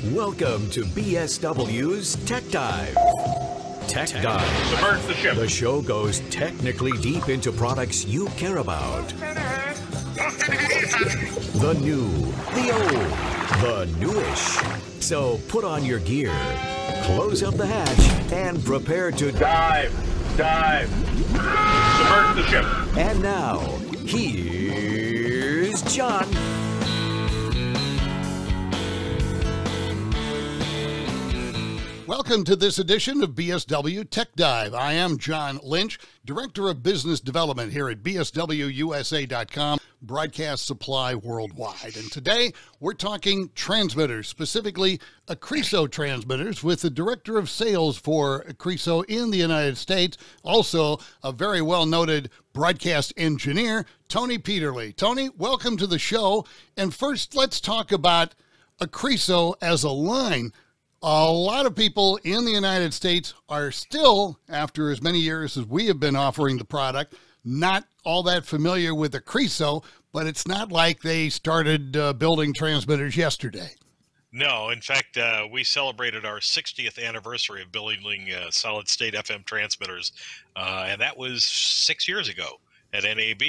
Welcome to BSW's Tech Dive. Tech Dive. Submerge the ship. The show goes technically deep into products you care about. The new, the old, the newish. So put on your gear, close up the hatch, and prepare to Dive. Submerge the ship. And now, here's John. Welcome to this edition of BSW Tech Dive. I am John Lynch, Director of Business Development here at BSWUSA.com, broadcast supply worldwide. And today we're talking transmitters, specifically Ecreso transmitters, with the Director of Sales for Ecreso in the United States, also a very well-noted broadcast engineer, Tony Peterly. Tony, welcome to the show. And first, let's talk about Ecreso as a line. A lot of people in the United States are still, after as many years as we have been offering the product, not all that familiar with Ecreso, but it's not like they started building transmitters yesterday. No, in fact, we celebrated our 60th anniversary of building solid-state FM transmitters, and that was 6 years ago at NAB.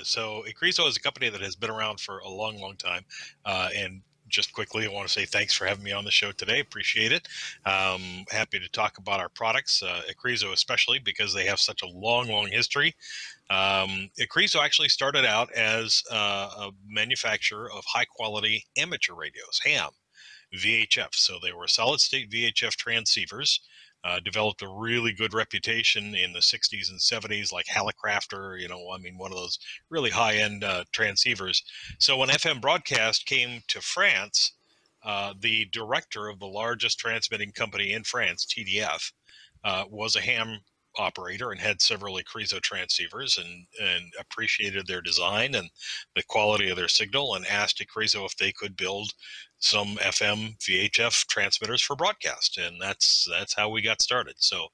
So Ecreso is a company that has been around for a long, long time, and just quickly, I want to say thanks for having me on the show today. Appreciate it. Happy to talk about our products, Ecreso especially, because they have such a long, long history. Ecreso actually started out as a manufacturer of high-quality amateur radios, ham, VHF. So they were solid-state VHF transceivers. Developed a really good reputation in the 60s and 70s, like Hallicrafter, one of those really high-end transceivers. So when FM broadcast came to France, the director of the largest transmitting company in France, TDF, was a ham operator and had several Ecreso transceivers and appreciated their design and the quality of their signal and asked Ecreso if they could build some FM VHF transmitters for broadcast. And that's how we got started. So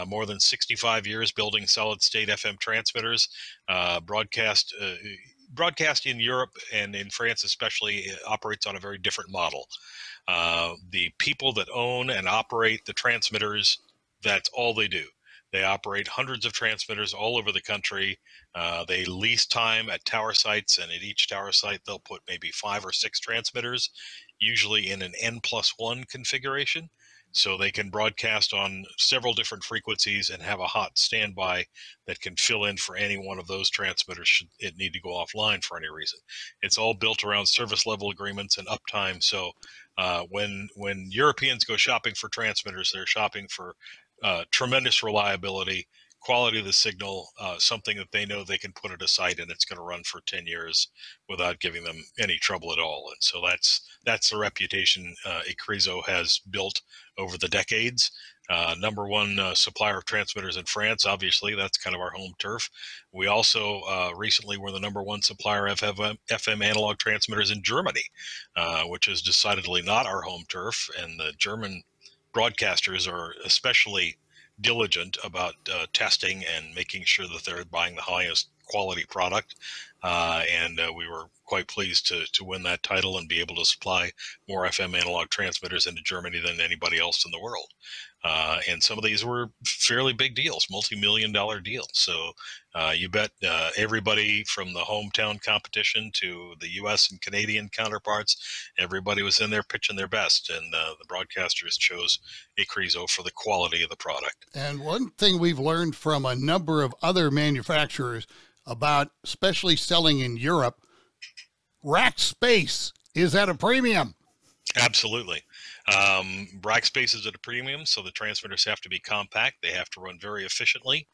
more than 65 years building solid state FM transmitters, broadcast in Europe and in France especially operates on a very different model. The people that own and operate the transmitters, that's all they do. They operate hundreds of transmitters all over the country. They lease time at tower sites, and at each tower site, they'll put maybe 5 or 6 transmitters, usually in an N+1 configuration. So they can broadcast on several different frequencies and have a hot standby that can fill in for any one of those transmitters should it need to go offline for any reason. It's all built around service level agreements and uptime. So when Europeans go shopping for transmitters, they're shopping for tremendous reliability, quality of the signal, something that they know they can put at a site and it's going to run for 10 years without giving them any trouble at all. And so that's the reputation Ecreso has built over the decades. Number one supplier of transmitters in France, obviously, that's kind of our home turf. We also recently were the number one supplier of FM analog transmitters in Germany, which is decidedly not our home turf. And the German broadcasters are especially diligent about testing and making sure that they're buying the highest quality product. And we were quite pleased to win that title and be able to supply more FM analog transmitters into Germany than anybody else in the world. And some of these were fairly big deals, multi-million-dollar deals. So you bet everybody from the hometown competition to the U.S. and Canadian counterparts, everybody was in there pitching their best. And the broadcasters chose Ecreso for the quality of the product. And one thing we've learned from a number of other manufacturers about especially selling in Europe, rack space is at a premium. Absolutely. Rack space is at a premium, so the transmitters have to be compact. They have to run very efficiently.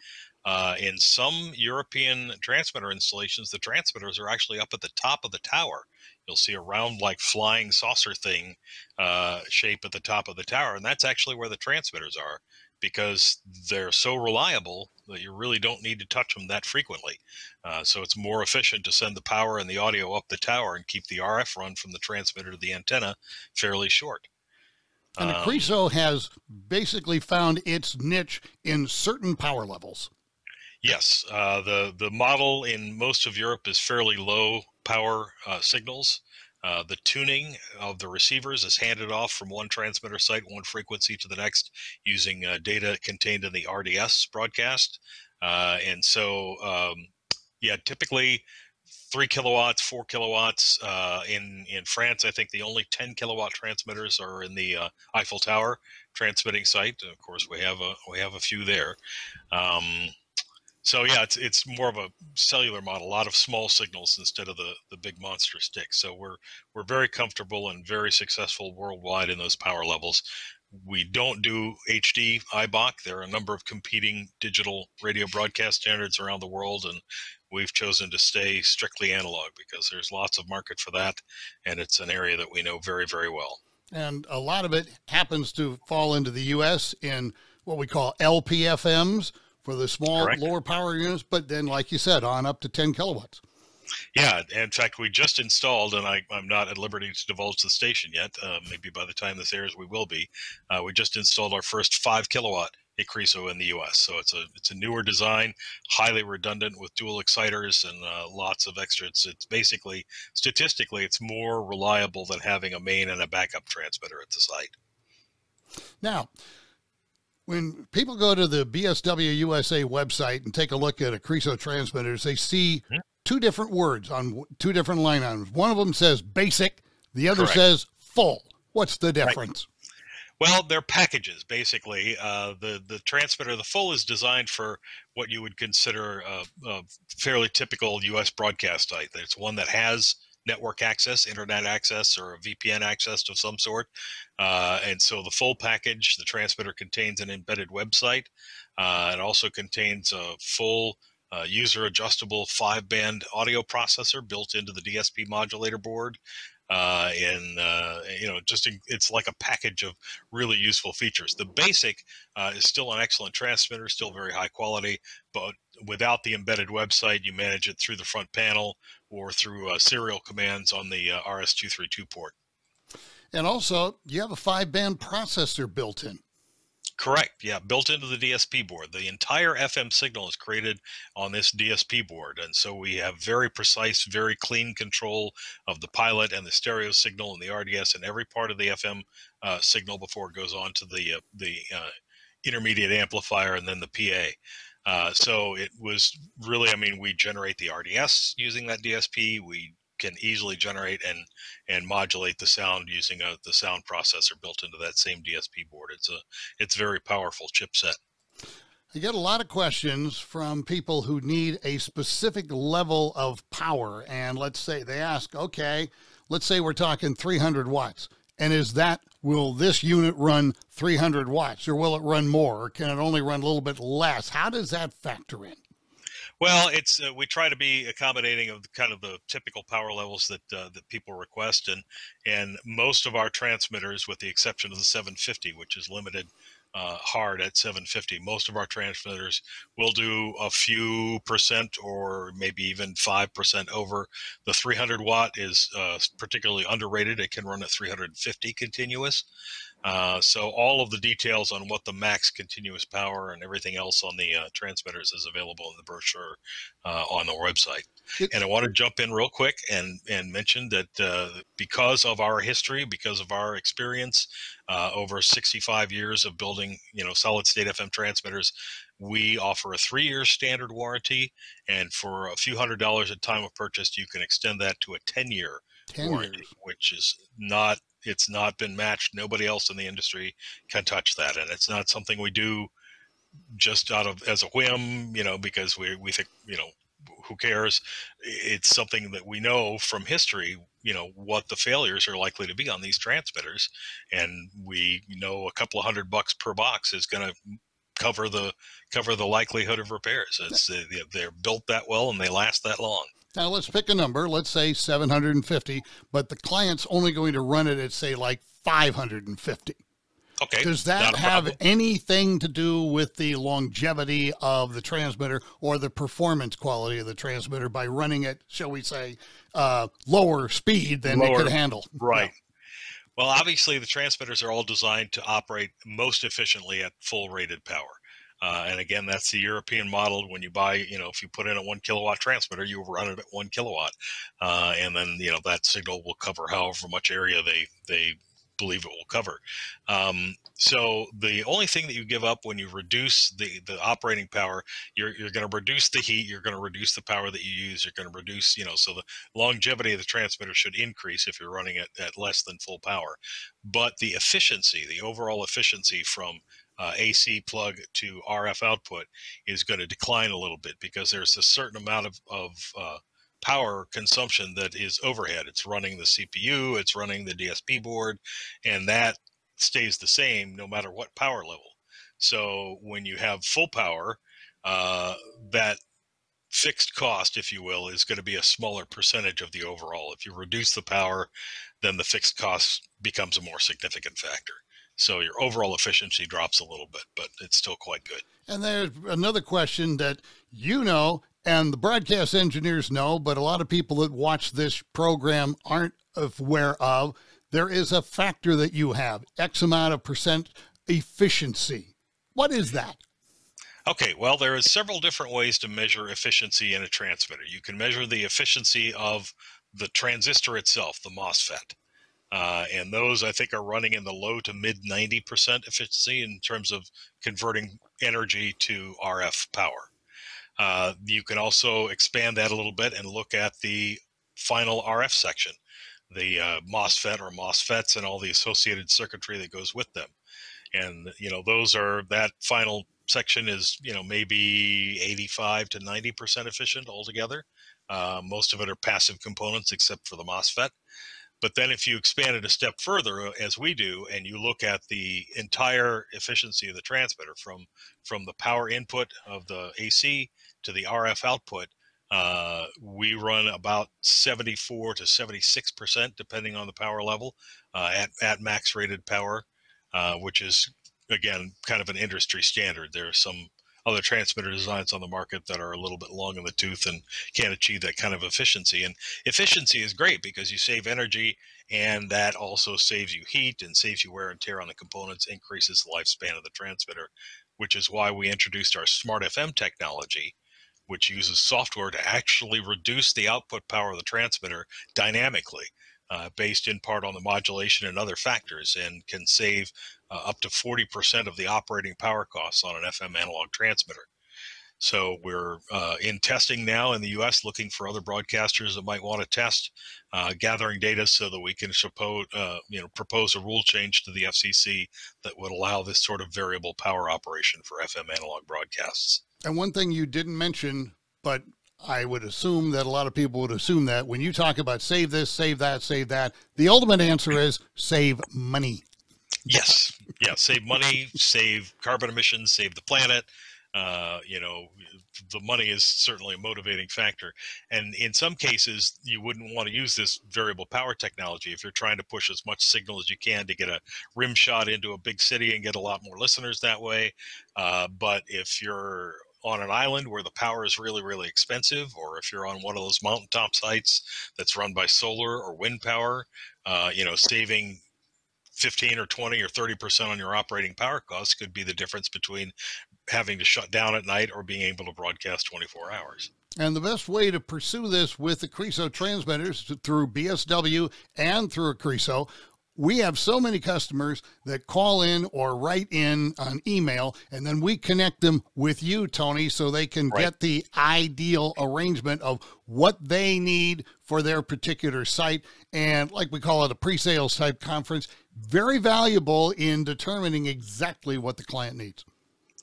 In some European transmitter installations, the transmitters are actually up at the top of the tower. You'll see a round, like flying saucer thing shape at the top of the tower, and that's actually where the transmitters are because they're so reliable that you really don't need to touch them that frequently. So it's more efficient to send the power and the audio up the tower and keep the RF run from the transmitter to the antenna fairly short. And Ecreso has basically found its niche in certain power levels. Yes, the model in most of Europe is fairly low power signals. The tuning of the receivers is handed off from one transmitter site, one frequency to the next, using data contained in the RDS broadcast. And so, yeah, typically 3 kilowatts, 4 kilowatts. In France, I think the only 10 kilowatt transmitters are in the Eiffel Tower transmitting site. Of course, we have a few there. So yeah, it's more of a cellular model, a lot of small signals instead of the big monster sticks. So we're very comfortable and very successful worldwide in those power levels. We don't do HD IBOC. There are a number of competing digital radio broadcast standards around the world, and we've chosen to stay strictly analog because there's lots of market for that, and it's an area that we know very, very well. And a lot of it happens to fall into the U.S. in what we call LPFMs for the small, Correct. lower power units, but then, like you said, on up to 10 kilowatts. Yeah, in fact, we just installed, and I'm not at liberty to divulge the station yet. Maybe by the time this airs, we will be. We just installed our first 5 kilowatt Ecreso in the U.S. So it's a newer design, highly redundant with dual exciters and lots of extras. It's basically, statistically, it's more reliable than having a main and a backup transmitter at the site. Now, when people go to the BSW USA website and take a look at Ecreso transmitters, they see two different words on two different line items. One of them says basic, the other Correct. says full. What's the difference? Right. Well, they're packages, basically. The transmitter, the full, is designed for what you would consider a fairly typical U.S. broadcast site. It's one that has network access, internet access, or a VPN access of some sort. And so the full package, the transmitter contains an embedded website. It also contains a full user adjustable 5-band audio processor built into the DSP modulator board. It's like a package of really useful features. The basic is still an excellent transmitter, still very high quality, but without the embedded website, you manage it through the front panel or through serial commands on the RS-232 port. And also, you have a 5-band processor built in. Correct. Yeah, built into the DSP board. The entire FM signal is created on this DSP board. And so we have very precise, very clean control of the pilot and the stereo signal and the RDS and every part of the FM signal before it goes on to the intermediate amplifier and then the PA. So it was really, we generate the RDS using that DSP. We can easily generate and modulate the sound using the sound processor built into that same DSP board. It's very powerful chipset. I get a lot of questions from people who need a specific level of power. And let's say they ask, okay, let's say we're talking 300 watts. And will this unit run 300 watts or will it run more? Or can it only run a little bit less? How does that factor in? Well, we try to be accommodating of kind of the typical power levels that people request, and most of our transmitters, with the exception of the 750, which is limited hard at 750, most of our transmitters will do a few percent or maybe even 5% over. The 300 watt is particularly underrated. It can run at 350 continuous. So all of the details on what the max continuous power and everything else on the transmitters is available in the brochure on the website. And I want to jump in real quick and mention that because of our history, because of our experience over 65 years of building, solid state FM transmitters, we offer a 3-year standard warranty, and for a few $100s at time of purchase, you can extend that to a 10-year warranty, which is it's not been matched. Nobody else in the industry can touch that. And it's not something we do just as a whim, because we think, who cares? It's something that we know from history, what the failures are likely to be on these transmitters. And we know a couple of $100 per box is going to cover the likelihood of repairs. They're built that well and they last that long. Now let's pick a number. Let's say 750, but the client's only going to run it at, say, like 550. Okay. Does that have anything to do with the longevity of the transmitter or the performance quality of the transmitter by running it, shall we say, lower speed than it could handle? Right. Yeah. Well, obviously the transmitters are all designed to operate most efficiently at full rated power. And again, that's the European model. When you buy, if you put in a 1 kilowatt transmitter, you run it at 1 kilowatt. And then, that signal will cover however much area they believe it will cover. So the only thing that you give up when you reduce the operating power, you're going to reduce the heat, you're going to reduce the power that you use, you're going to reduce, so the longevity of the transmitter should increase if you're running it at less than full power. But the efficiency, the overall efficiency from AC plug to RF output is going to decline a little bit, because there's a certain amount of power consumption that is overhead. It's running the CPU, it's running the DSP board, and that stays the same no matter what power level. So when you have full power, that fixed cost, if you will, is going to be a smaller percentage of the overall. If you reduce the power, then the fixed cost becomes a more significant factor. So your overall efficiency drops a little bit, but it's still quite good. And there's another question that and the broadcast engineers know, but a lot of people that watch this program aren't aware of. There is a factor that you have, X amount of percent efficiency. What is that? Okay, well, there are several different ways to measure efficiency in a transmitter. You can measure the efficiency of the transistor itself, the MOSFET. And those, I think, are running in the low to mid 90% efficiency in terms of converting energy to RF power. You can also expand that a little bit and look at the final RF section, the MOSFET or MOSFETs and all the associated circuitry that goes with them. And, that final section is, maybe 85 to 90% efficient altogether. Most of it are passive components except for the MOSFET. But then if you expand it a step further, as we do, and you look at the entire efficiency of the transmitter from the power input of the AC to the RF output, we run about 74 to 76%, depending on the power level, at max rated power, which is, again, kind of an industry standard. There are some other transmitter designs on the market that are a little bit long in the tooth and can't achieve that kind of efficiency. And efficiency is great because you save energy, and that also saves you heat and saves you wear and tear on the components, increases the lifespan of the transmitter, which is why we introduced our Smart FM technology, which uses software to actually reduce the output power of the transmitter dynamically, based in part on the modulation and other factors, and can save up to 40% of the operating power costs on an FM analog transmitter. So we're in testing now in the U.S., looking for other broadcasters that might want to test, gathering data so that we can propose a rule change to the FCC that would allow this sort of variable power operation for FM analog broadcasts. And one thing you didn't mention, but I would assume that a lot of people would assume that when you talk about save this, save that, the ultimate answer is save money. Yes. Yeah. Save money, save carbon emissions, save the planet. The money is certainly a motivating factor. And in some cases, you wouldn't want to use this variable power technology if you're trying to push as much signal as you can to get a rim shot into a big city and get a lot more listeners that way. But if you're on an island where the power is really, really expensive, or if you're on one of those mountaintop sites that's run by solar or wind power, saving 15 or 20 or 30% on your operating power costs could be the difference between having to shut down at night or being able to broadcast 24 hours. And the best way to pursue this with Ecreso transmitters through BSW and through Ecreso. We have so many customers that call in or write in on email, and then we connect them with you, Tony, so they can get the ideal arrangement of what they need for their particular site. And like we call it, a pre-sales type conference, very valuable in determining exactly what the client needs.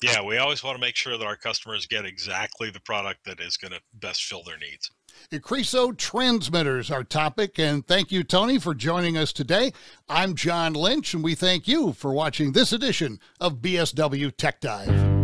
Yeah, we always want to make sure that our customers get exactly the product that is going to best fill their needs. Ecreso transmitters, our topic, and thank you, Tony, for joining us today. I'm John Lynch, and we thank you for watching this edition of BSW Tech Dive.